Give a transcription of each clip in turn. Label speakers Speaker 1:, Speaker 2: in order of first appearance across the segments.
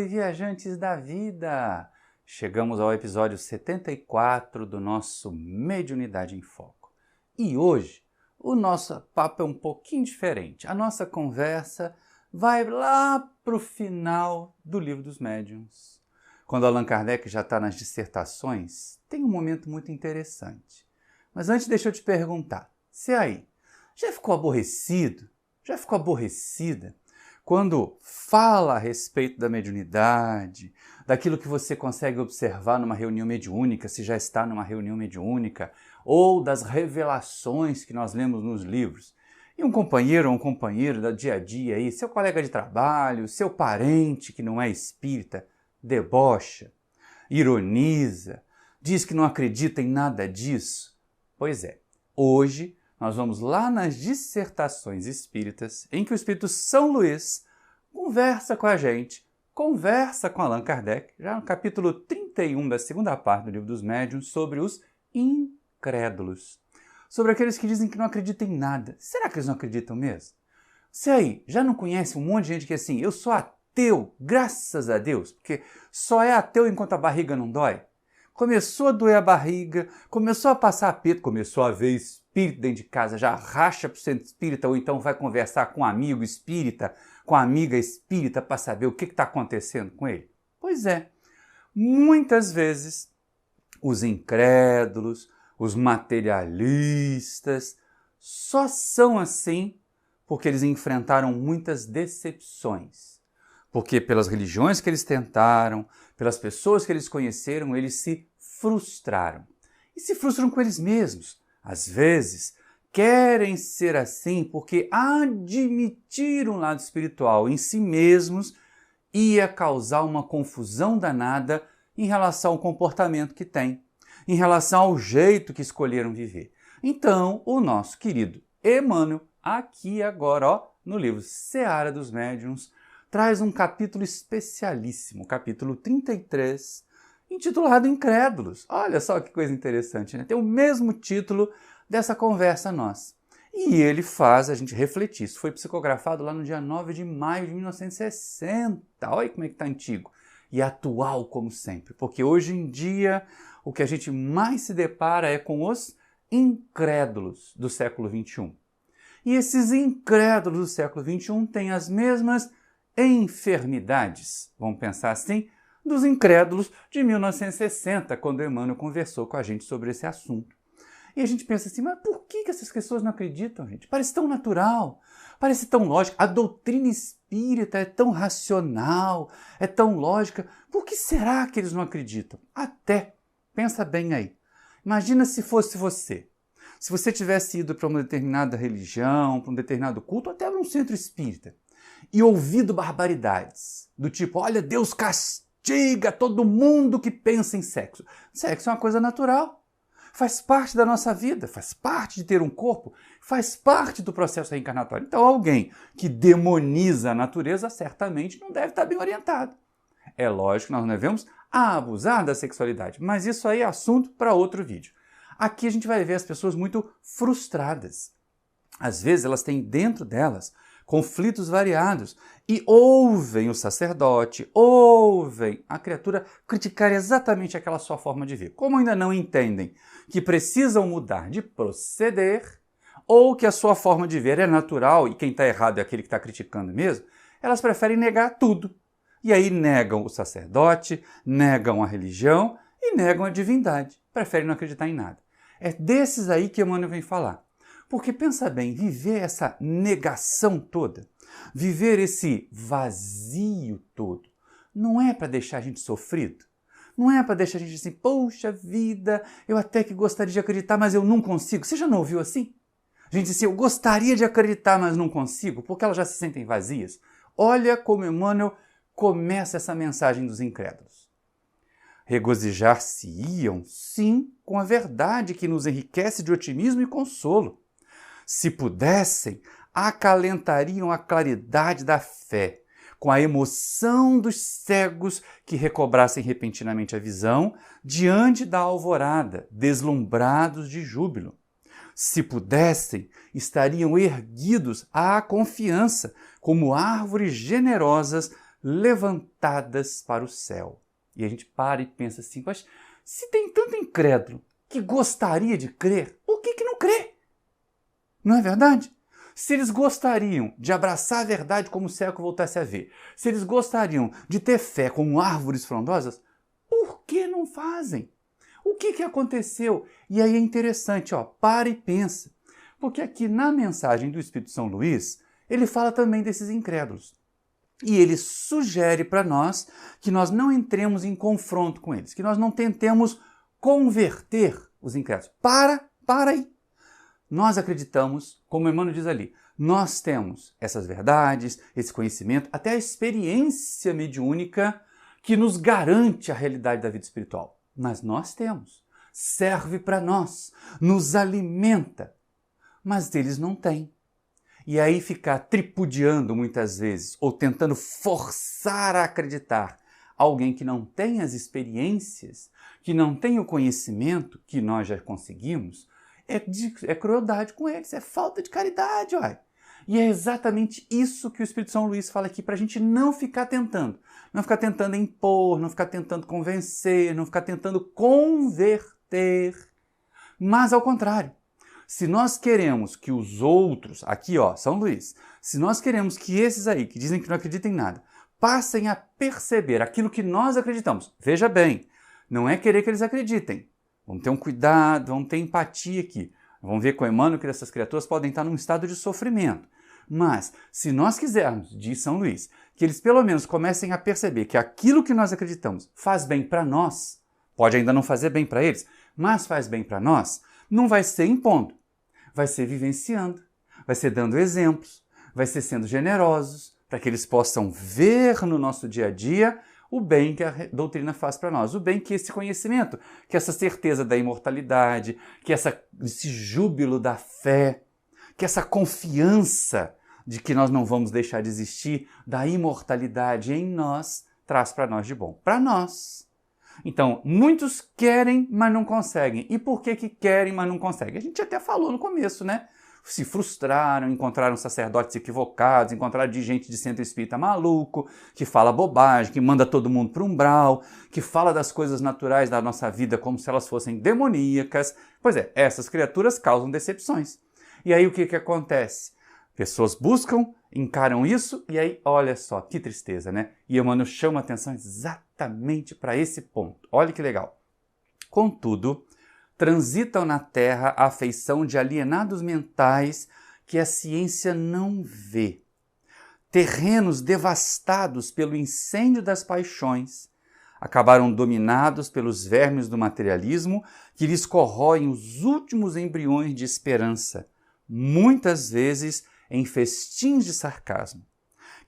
Speaker 1: Oi, viajantes da vida! Chegamos ao episódio 74 do nosso Mediunidade em Foco. E hoje, o nosso papo é um pouquinho diferente. A nossa conversa vai lá para o final do Livro dos Médiuns. Quando Allan Kardec já está nas dissertações, tem um momento muito interessante. Mas antes, deixa eu te perguntar, você aí, já ficou aborrecido? Já ficou aborrecida? Quando fala a respeito da mediunidade, daquilo que você consegue observar numa reunião mediúnica, se já está numa reunião mediúnica, ou das revelações que nós lemos nos livros. E um companheiro ou um companheiro do dia a dia aí, seu colega de trabalho, seu parente que não é espírita, debocha, ironiza, diz que não acredita em nada disso. Pois é, hoje nós vamos lá nas dissertações espíritas, em que o Espírito São Luís conversa com a gente, conversa com Allan Kardec, já no capítulo 31 da segunda parte do Livro dos Médiuns, sobre os incrédulos. Sobre aqueles que dizem que não acreditam em nada. Será que eles não acreditam mesmo? Você aí, já não conhece um monte de gente que é assim, eu sou ateu, graças a Deus, porque só é ateu enquanto a barriga não dói? Começou a doer a barriga, começou a passar aperto, começou a ver espírito dentro de casa, já racha para o centro espírita, ou então vai conversar com um amigo espírita, com a amiga espírita, para saber o que está acontecendo com ele. Pois é, muitas vezes os incrédulos, os materialistas, só são assim porque eles enfrentaram muitas decepções. Porque pelas religiões que eles tentaram, pelas pessoas que eles conheceram, eles se frustraram. E se frustram com eles mesmos. Às vezes, querem ser assim porque admitir um lado espiritual em si mesmos ia causar uma confusão danada em relação ao comportamento que têm, em relação ao jeito que escolheram viver. Então, o nosso querido Emmanuel, aqui agora, ó, no livro Seara dos Médiuns, traz um capítulo especialíssimo, capítulo 33, intitulado Incrédulos. Olha só que coisa interessante, né? Tem o mesmo título dessa conversa nossa. E ele faz a gente refletir. Isso foi psicografado lá no dia 9 de maio de 1960. Olha como é que está antigo. E atual, como sempre. Porque hoje em dia, o que a gente mais se depara é com os incrédulos do século XXI. E esses incrédulos do século XXI têm as mesmas enfermidades, vamos pensar assim, dos incrédulos de 1960, quando Emmanuel conversou com a gente sobre esse assunto. E a gente pensa assim, mas por que essas pessoas não acreditam, gente? Parece tão natural, parece tão lógico. A doutrina espírita é tão racional, é tão lógica. Por que será que eles não acreditam? Até, pensa bem aí. Imagina se fosse você. Se você tivesse ido para uma determinada religião, para um determinado culto, até para um centro espírita, e ouvido barbaridades, do tipo, olha, Deus castiga todo mundo que pensa em sexo. Sexo é uma coisa natural, faz parte da nossa vida, faz parte de ter um corpo, faz parte do processo reencarnatório. Então alguém que demoniza a natureza certamente não deve estar bem orientado. É lógico que nós não devemos abusar da sexualidade, mas isso aí é assunto para outro vídeo. Aqui a gente vai ver as pessoas muito frustradas. Às vezes elas têm dentro delas conflitos variados e ouvem o sacerdote, ouvem a criatura criticar exatamente aquela sua forma de ver. Como ainda não entendem que precisam mudar de proceder ou que a sua forma de ver é natural e quem está errado é aquele que está criticando mesmo, elas preferem negar tudo. E aí negam o sacerdote, negam a religião e negam a divindade. Preferem não acreditar em nada. É desses aí que Emmanuel vem falar. Porque pensa bem, viver essa negação toda, viver esse vazio todo, não é para deixar a gente sofrido? Não é para deixar a gente assim, poxa vida, eu até que gostaria de acreditar, mas eu não consigo. Você já não ouviu assim? A gente diz assim, eu gostaria de acreditar, mas não consigo, porque elas já se sentem vazias. Olha como Emmanuel começa essa mensagem dos incrédulos. Regozijar-se-iam, sim, com a verdade que nos enriquece de otimismo e consolo. Se pudessem, acalentariam a claridade da fé, com a emoção dos cegos que recobrassem repentinamente a visão diante da alvorada, deslumbrados de júbilo. Se pudessem, estariam erguidos à confiança, como árvores generosas levantadas para o céu. E a gente para e pensa assim, mas se tem tanto incrédulo que gostaria de crer, por que não crê? Não é verdade? Se eles gostariam de abraçar a verdade como o cego voltasse a ver, se eles gostariam de ter fé como árvores frondosas, por que não fazem? O que aconteceu? E aí é interessante, para e pensa. Porque aqui na mensagem do Espírito São Luís, ele fala também desses incrédulos. E ele sugere para nós que nós não entremos em confronto com eles, que nós não tentemos converter os incrédulos. Para aí. Nós acreditamos, como Emmanuel diz ali, nós temos essas verdades, esse conhecimento, até a experiência mediúnica que nos garante a realidade da vida espiritual. Mas nós temos, serve para nós, nos alimenta, mas eles não têm. E aí ficar tripudiando muitas vezes, ou tentando forçar a acreditar alguém que não tem as experiências, que não tem o conhecimento que nós já conseguimos, é crueldade com eles, é falta de caridade, uai. E é exatamente isso que o Espírito São Luís fala aqui, para a gente não ficar tentando. Não ficar tentando impor, não ficar tentando convencer, não ficar tentando converter. Mas ao contrário, se nós queremos que os outros, aqui São Luís, se nós queremos que esses aí, que dizem que não acreditam em nada, passem a perceber aquilo que nós acreditamos. Veja bem, não é querer que eles acreditem. Vamos ter um cuidado, vamos ter empatia aqui. Vamos ver com Emmanuel que essas criaturas podem estar num estado de sofrimento. Mas, se nós quisermos, diz São Luís, que eles pelo menos comecem a perceber que aquilo que nós acreditamos faz bem para nós, pode ainda não fazer bem para eles, mas faz bem para nós, não vai ser impondo, vai ser vivenciando, vai ser dando exemplos, vai ser sendo generosos, para que eles possam ver no nosso dia a dia o bem que a doutrina faz para nós, o bem que esse conhecimento, que essa certeza da imortalidade, que esse júbilo da fé, que essa confiança de que nós não vamos deixar de existir, da imortalidade em nós, traz para nós de bom. Para nós. Então, muitos querem, mas não conseguem. E por que querem, mas não conseguem? A gente até falou no começo, né? Se frustraram, encontraram sacerdotes equivocados, encontraram gente de centro espírita maluco, que fala bobagem, que manda todo mundo para o umbral, que fala das coisas naturais da nossa vida como se elas fossem demoníacas. Pois é, essas criaturas causam decepções. E aí o que acontece? Pessoas buscam, encaram isso e aí, olha só, que tristeza, né? E Emmanuel chama a atenção exatamente para esse ponto. Olha que legal. Contudo, transitam na Terra a afeição de alienados mentais que a ciência não vê. Terrenos devastados pelo incêndio das paixões acabaram dominados pelos vermes do materialismo que lhes corroem os últimos embriões de esperança, muitas vezes em festins de sarcasmo.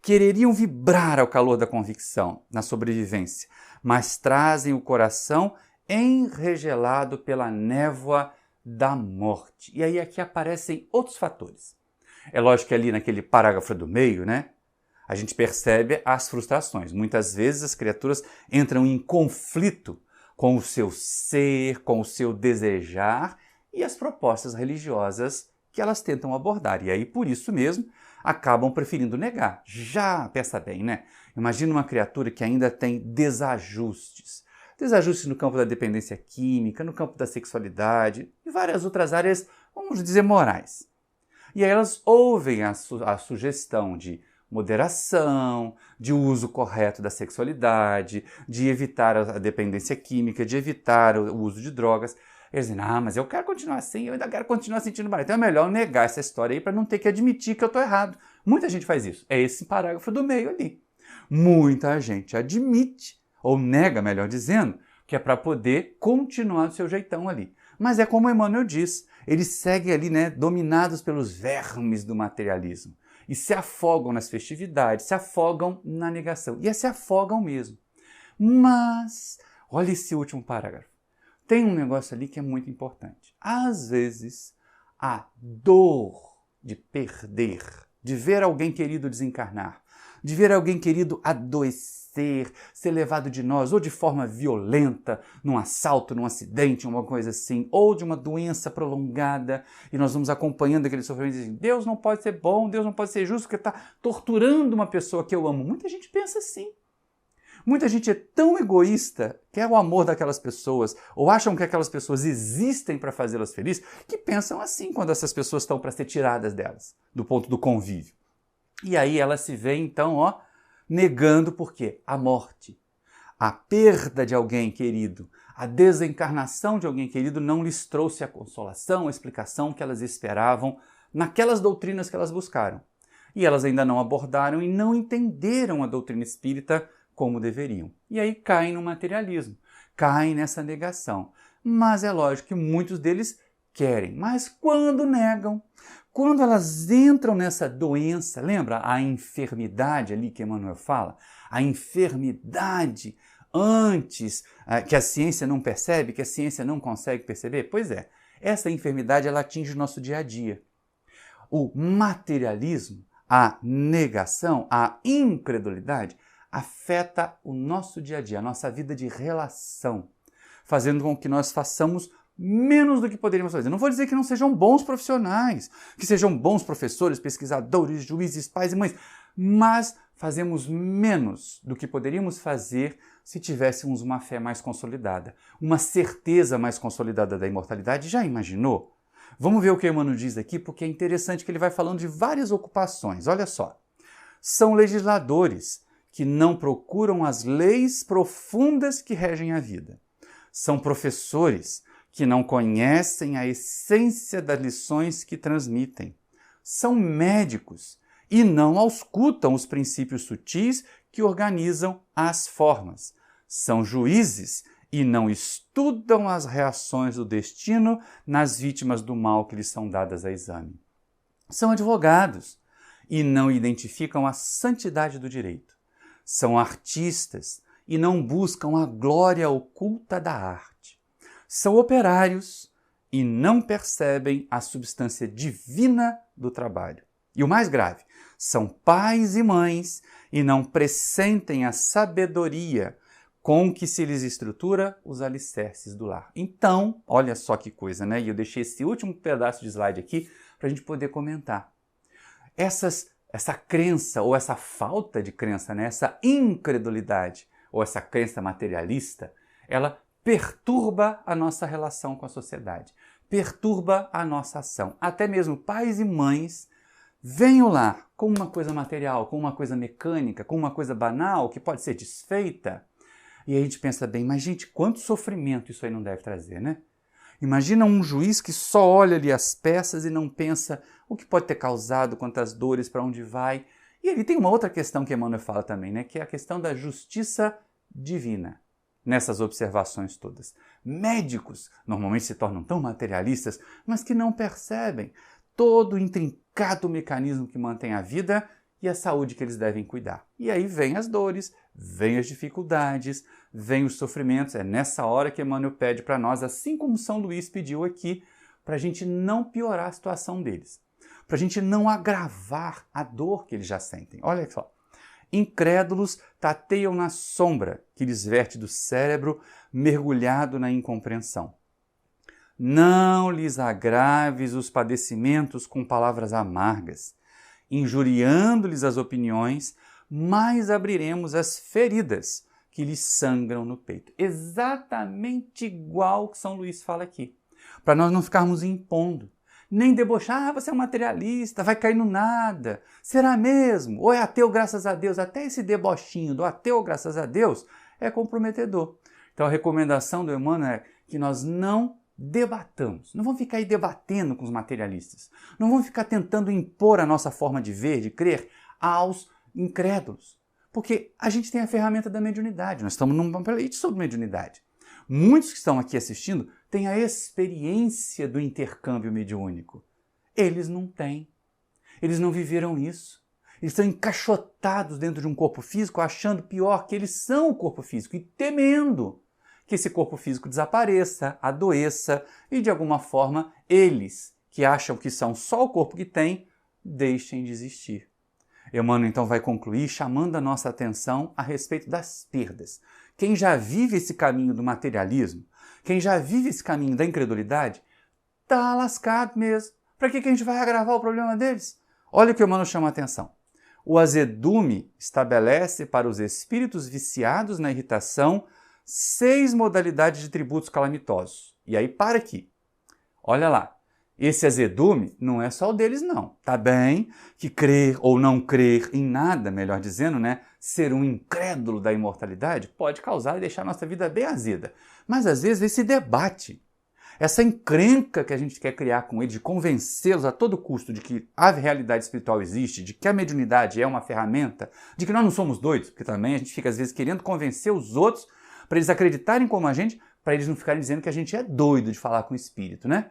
Speaker 1: Quereriam vibrar ao calor da convicção, na sobrevivência, mas trazem o coração enregelado pela névoa da morte. E aí aqui aparecem outros fatores. É lógico que ali naquele parágrafo do meio, né, a gente percebe as frustrações. Muitas vezes as criaturas entram em conflito com o seu ser, com o seu desejar e as propostas religiosas que elas tentam abordar. E aí, por isso mesmo, acabam preferindo negar. Já, pensa bem, né? Imagina uma criatura que ainda tem desajustes. Desajustes no campo da dependência química, no campo da sexualidade e várias outras áreas, vamos dizer, morais. E aí elas ouvem a sugestão de moderação, de uso correto da sexualidade, de evitar a dependência química, de evitar o uso de drogas. Eles dizem, mas eu quero continuar assim, eu ainda quero continuar sentindo mal. Então é melhor negar essa história aí para não ter que admitir que eu estou errado. Muita gente faz isso. É esse parágrafo do meio ali. Muita gente admite, ou nega, melhor dizendo, que é para poder continuar do seu jeitão ali. Mas é como Emmanuel diz, eles seguem ali, né, dominados pelos vermes do materialismo. E se afogam nas festividades, se afogam na negação. E se afogam mesmo. Mas, olha esse último parágrafo. Tem um negócio ali que é muito importante. Às vezes, a dor de perder, de ver alguém querido desencarnar, de ver alguém querido adoecer, ser levado de nós, ou de forma violenta, num assalto, num acidente, uma coisa assim, ou de uma doença prolongada, e nós vamos acompanhando aquele sofrimento e dizendo, Deus não pode ser bom, Deus não pode ser justo, porque está torturando uma pessoa que eu amo. Muita gente pensa assim. Muita gente é tão egoísta, quer o amor daquelas pessoas, ou acham que aquelas pessoas existem para fazê-las felizes, que pensam assim quando essas pessoas estão para ser tiradas delas, do ponto do convívio. E aí ela se vê, então, negando por quê? A morte, a perda de alguém querido, a desencarnação de alguém querido não lhes trouxe a consolação, a explicação que elas esperavam naquelas doutrinas que elas buscaram. E elas ainda não abordaram e não entenderam a doutrina espírita como deveriam. E aí caem no materialismo, caem nessa negação. Mas é lógico que muitos deles querem, mas quando negam, quando elas entram nessa doença, lembra a enfermidade ali que Emmanuel fala? A enfermidade antes, que a ciência não percebe, que a ciência não consegue perceber? Pois é, essa enfermidade ela atinge o nosso dia a dia. O materialismo, a negação, a incredulidade, afeta o nosso dia a dia, a nossa vida de relação, fazendo com que nós façamos menos do que poderíamos fazer. Não vou dizer que não sejam bons profissionais, que sejam bons professores, pesquisadores, juízes, pais e mães, mas fazemos menos do que poderíamos fazer se tivéssemos uma fé mais consolidada, uma certeza mais consolidada da imortalidade. Já imaginou? Vamos ver o que Emmanuel diz aqui, porque é interessante que ele vai falando de várias ocupações. Olha só, são legisladores que não procuram as leis profundas que regem a vida. São professores que não conhecem a essência das lições que transmitem. São médicos e não auscultam os princípios sutis que organizam as formas. São juízes e não estudam as reações do destino nas vítimas do mal que lhes são dadas a exame. São advogados e não identificam a santidade do direito. São artistas e não buscam a glória oculta da arte. São operários e não percebem a substância divina do trabalho. E o mais grave, são pais e mães e não pressentem a sabedoria com que se lhes estrutura os alicerces do lar. Então, olha só que coisa, né? E eu deixei esse último pedaço de slide aqui para a gente poder comentar. Essa crença ou essa falta de crença, né? Essa incredulidade ou essa crença materialista, ela perturba a nossa relação com a sociedade, perturba a nossa ação. Até mesmo pais e mães veem o lar como uma coisa material, como uma coisa mecânica, como uma coisa banal que pode ser desfeita. E aí a gente pensa bem, mas gente, quanto sofrimento isso aí não deve trazer, né? Imagina um juiz que só olha ali as peças e não pensa o que pode ter causado, quantas dores, para onde vai. E ele tem uma outra questão que Emmanuel fala também, né? Que é a questão da justiça divina nessas observações todas. Médicos normalmente se tornam tão materialistas, mas que não percebem todo o intrincado mecanismo que mantém a vida e a saúde que eles devem cuidar. E aí vem as dores, vem as dificuldades, vem os sofrimentos. É nessa hora que Emmanuel pede para nós, assim como São Luís pediu aqui, para a gente não piorar a situação deles, para a gente não agravar a dor que eles já sentem. Olha só, incrédulos tateiam na sombra que lhes verte do cérebro mergulhado na incompreensão. Não lhes agraves os padecimentos com palavras amargas, injuriando-lhes as opiniões, mais abriremos as feridas que lhes sangram no peito. Exatamente igual que São Luís fala aqui. Para nós não ficarmos impondo, nem debochar, você é um materialista, vai cair no nada. Será mesmo? Ou é ateu, graças a Deus? Até esse debochinho do ateu, graças a Deus, é comprometedor. Então a recomendação do Emmanuel é que nós não debatamos. Não vamos ficar aí debatendo com os materialistas. Não vamos ficar tentando impor a nossa forma de ver, de crer aos incrédulos. Porque a gente tem a ferramenta da mediunidade. Nós estamos num pamphlet sobre mediunidade. Muitos que estão aqui assistindo têm a experiência do intercâmbio mediúnico. Eles não têm. Eles não viveram isso. Eles estão encaixotados dentro de um corpo físico, achando pior que eles são o corpo físico e temendo que esse corpo físico desapareça, adoeça e, de alguma forma, eles, que acham que são só o corpo que têm, deixem de existir. Emmanuel então vai concluir chamando a nossa atenção a respeito das perdas. Quem já vive esse caminho do materialismo, quem já vive esse caminho da incredulidade, está lascado mesmo. Para que a gente vai agravar o problema deles? Olha o que o Emmanuel chama a atenção. O azedume estabelece para os espíritos viciados na irritação 6 modalidades de tributos calamitosos. E aí para aqui. Olha lá. Esse azedume não é só o deles, não. Tá bem que crer ou não crer em nada, melhor dizendo, né? Ser um incrédulo da imortalidade pode causar e deixar a nossa vida bem azeda. Mas às vezes esse debate, essa encrenca que a gente quer criar com eles, de convencê-los a todo custo de que a realidade espiritual existe, de que a mediunidade é uma ferramenta, de que nós não somos doidos, porque também a gente fica às vezes querendo convencer os outros para eles acreditarem como a gente, para eles não ficarem dizendo que a gente é doido de falar com o espírito, né?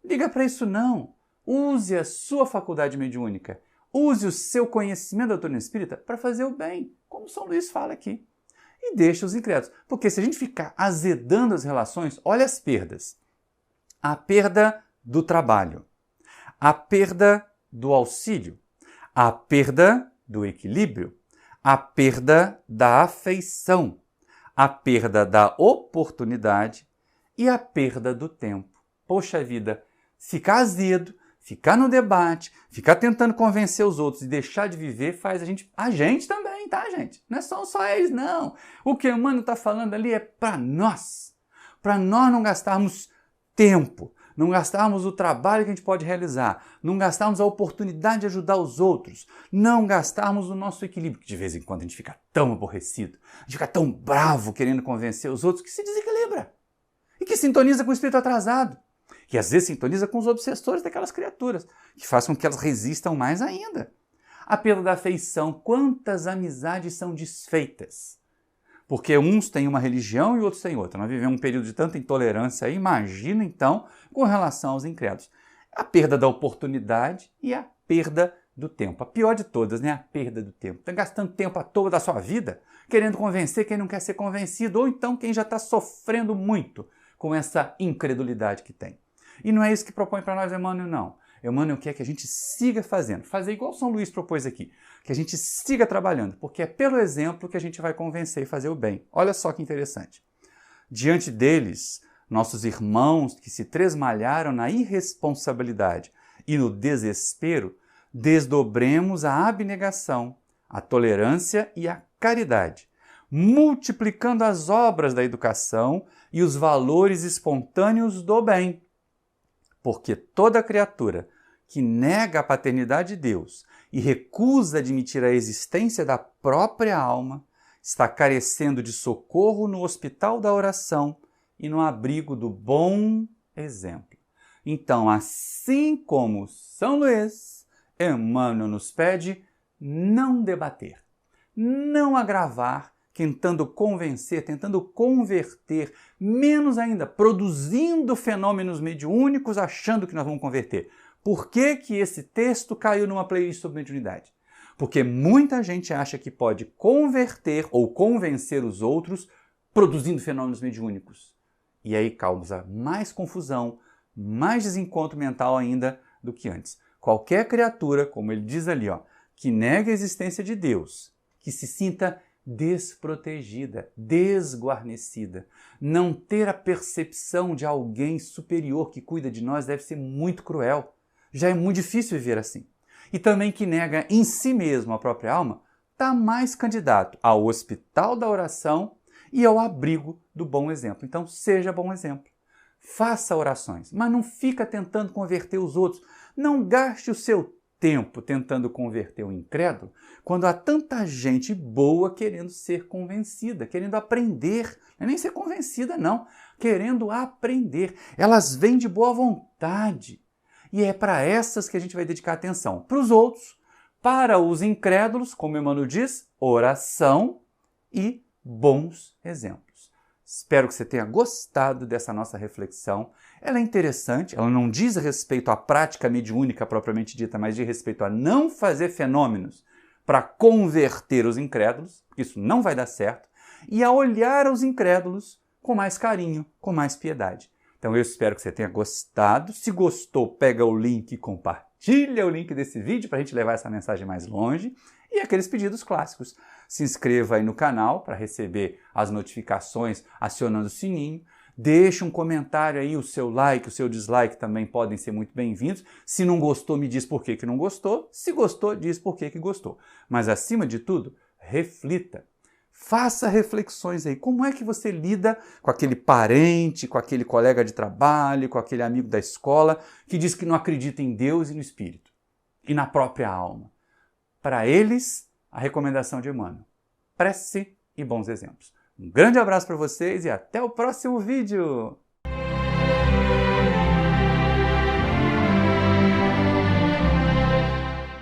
Speaker 1: Liga para isso não. Use a sua faculdade mediúnica. Use o seu conhecimento da doutrina espírita para fazer o bem, como São Luís fala aqui. E deixa os incrédulos. Porque se a gente ficar azedando as relações, olha as perdas. A perda do trabalho, a perda do auxílio, a perda do equilíbrio, a perda da afeição, a perda da oportunidade e a perda do tempo. Poxa vida, ficar azedo, ficar no debate, ficar tentando convencer os outros e deixar de viver faz a gente também, tá, gente? Não é só eles, não. O que o Emmanuel está falando ali é para nós não gastarmos tempo, não gastarmos o trabalho que a gente pode realizar, não gastarmos a oportunidade de ajudar os outros, não gastarmos o nosso equilíbrio, que de vez em quando a gente fica tão aborrecido, a gente fica tão bravo querendo convencer os outros que se desequilibra e que sintoniza com o espírito atrasado. Que às vezes sintoniza com os obsessores daquelas criaturas, que faz com que elas resistam mais ainda. A perda da afeição, quantas amizades são desfeitas? Porque uns têm uma religião e outros têm outra. Nós vivemos um período de tanta intolerância aí, imagina então com relação aos incrédulos. A perda da oportunidade e a perda do tempo. A pior de todas, né? A perda do tempo. Está gastando tempo à toa da sua vida, querendo convencer quem não quer ser convencido, ou então quem já está sofrendo muito com essa incredulidade que tem. E não é isso que propõe para nós Emmanuel, não. Emmanuel quer que a gente siga fazendo, fazer igual São Luís propôs aqui, que a gente siga trabalhando, porque é pelo exemplo que a gente vai convencer e fazer o bem. Olha só que interessante. Diante deles, nossos irmãos que se tresmalharam na irresponsabilidade e no desespero, desdobremos a abnegação, a tolerância e a caridade, multiplicando as obras da educação e os valores espontâneos do bem. Porque toda criatura que nega a paternidade de Deus e recusa admitir a existência da própria alma está carecendo de socorro no hospital da oração e no abrigo do bom exemplo. Então, assim como São Luís, Emmanuel nos pede não debater, não agravar, tentando convencer, tentando converter, menos ainda, produzindo fenômenos mediúnicos achando que nós vamos converter. Por que que esse texto caiu numa playlist sobre mediunidade? Porque muita gente acha que pode converter ou convencer os outros produzindo fenômenos mediúnicos. E aí causa mais confusão, mais desencontro mental ainda do que antes. Qualquer criatura, como ele diz ali, que nega a existência de Deus, que se sinta desprotegida, desguarnecida. Não ter a percepção de alguém superior que cuida de nós deve ser muito cruel. Já é muito difícil viver assim. E também que nega em si mesmo a própria alma, está mais candidato ao hospital da oração e ao abrigo do bom exemplo. Então, seja bom exemplo. Faça orações, mas não fica tentando converter os outros. Não gaste o seu tempo tentando converter o incrédulo, quando há tanta gente boa querendo ser convencida, querendo aprender. Não é nem ser convencida, não. Querendo aprender. Elas vêm de boa vontade. E é para essas que a gente vai dedicar atenção. Para os outros, para os incrédulos, como Emmanuel diz, oração e bons exemplos. Espero que você tenha gostado dessa nossa reflexão. Ela é interessante, ela não diz respeito à prática mediúnica propriamente dita, mas diz respeito a não fazer fenômenos para converter os incrédulos, porque isso não vai dar certo, e a olhar aos incrédulos com mais carinho, com mais piedade. Então eu espero que você tenha gostado. Se gostou, pega o link e compartilha. compartilha o link desse vídeo para a gente levar essa mensagem mais longe. E aqueles pedidos clássicos. Se inscreva aí no canal para receber as notificações acionando o sininho. Deixa um comentário aí, o seu like, o seu dislike também podem ser muito bem-vindos. Se não gostou, me diz por que não gostou. Se gostou, diz por que gostou. Mas acima de tudo, reflita. Faça reflexões aí. Como é que você lida com aquele parente, com aquele colega de trabalho, com aquele amigo da escola que diz que não acredita em Deus e no Espírito e na própria alma? Para eles, a recomendação de Emmanuel: prece e bons exemplos. Um grande abraço para vocês e até o próximo vídeo!